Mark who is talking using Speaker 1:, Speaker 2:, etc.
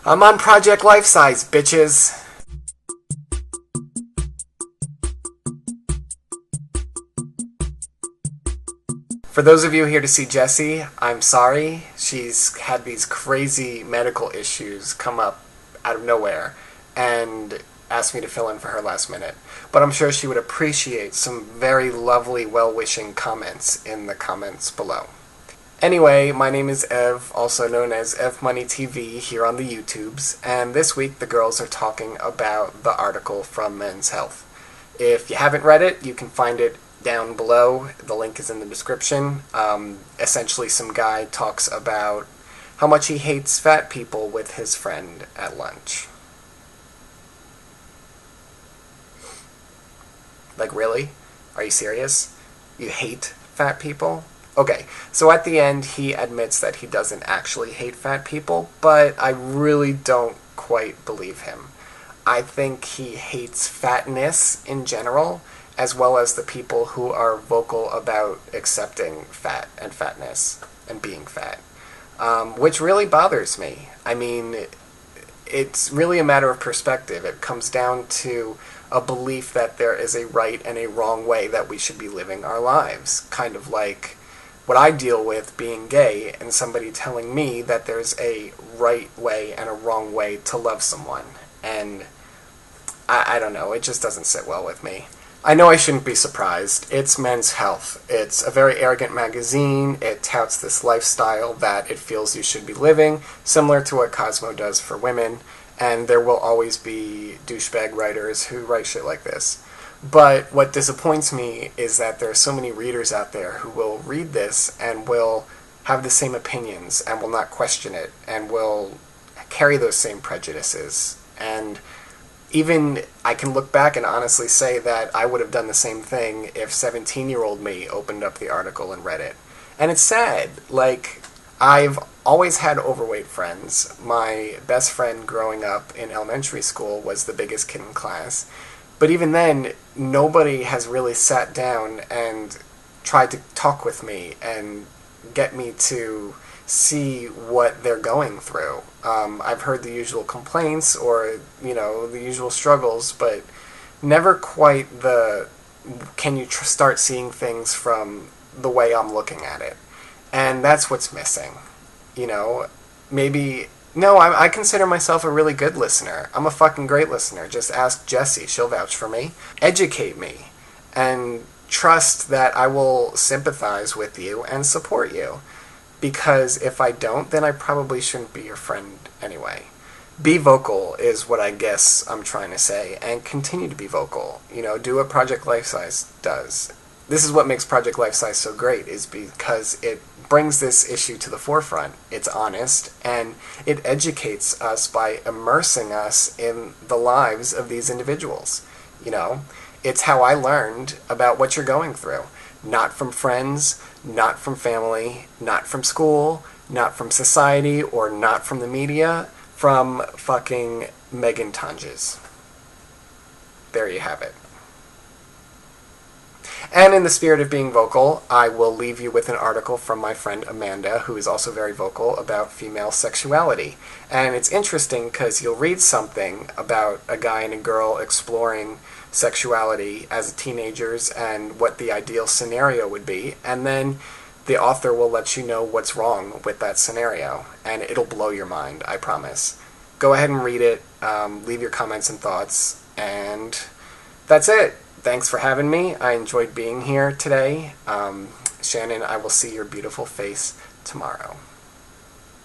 Speaker 1: I'm on Project Lifesize, bitches. For those of you here to see Jessie, I'm sorry. She's had these crazy medical issues come up out of nowhere and asked me to fill in for her last minute. But I'm sure she would appreciate some very lovely, well-wishing comments in the comments below. Anyway, my name is Ev, also known as Ev Money TV here on the YouTubes, and this week the girls are talking about the article from Men's Health. If you haven't read it, you can find it down below. The link is in the description. Essentially, some guy talks about how much he hates fat people with his friend at lunch. Like, really? Are you serious? You hate fat people? Okay, so at the end, he admits that he doesn't actually hate fat people, but I really don't quite believe him. I think he hates fatness in general, as well as the people who are vocal about accepting fat and fatness and being fat, which really bothers me. I mean, it's really a matter of perspective. It comes down to a belief that there is a right and a wrong way that we should be living our lives, kind of like what I deal with being gay and somebody telling me that there's a right way and a wrong way to love someone. And I don't know, it just doesn't sit well with me. I know I shouldn't be surprised. It's Men's Health. It's a very arrogant magazine. It touts this lifestyle that it feels you should be living, similar to what Cosmo does for women, and there will always be douchebag writers who write shit like this. But what disappoints me is that there are so many readers out there who will read this and will have the same opinions and will not question it and will carry those same prejudices. And even I can look back and honestly say that I would have done the same thing if 17-year-old me opened up the article and read it. And it's sad. Like, I've always had overweight friends. My best friend growing up in elementary school was the biggest kid in class. But even then, nobody has really sat down and tried to talk with me and get me to see what they're going through. I've heard the usual complaints or, the usual struggles, but never quite the, can you start seeing things from the way I'm looking at it? And that's what's missing. Maybe... No, I consider myself a really good listener. I'm a fucking great listener. Just ask Jessie. She'll vouch for me. Educate me. And trust that I will sympathize with you and support you. Because if I don't, then I probably shouldn't be your friend anyway. Be vocal is what I guess I'm trying to say. And continue to be vocal. Do what Project Lifesize does. This is what makes Project Lifesize so great, is because it brings this issue to the forefront. It's honest, and it educates us by immersing us in the lives of these individuals. It's how I learned about what you're going through. Not from friends, not from family, not from school, not from society, or not from the media, from fucking Megan Tonjes. There you have it. And in the spirit of being vocal, I will leave you with an article from my friend Amanda, who is also very vocal about female sexuality. And it's interesting because you'll read something about a guy and a girl exploring sexuality as teenagers and what the ideal scenario would be, and then the author will let you know what's wrong with that scenario, and it'll blow your mind, I promise. Go ahead and read it, leave your comments and thoughts, and that's it. Thanks for having me. I enjoyed being here today. Shannon, I will see your beautiful face tomorrow.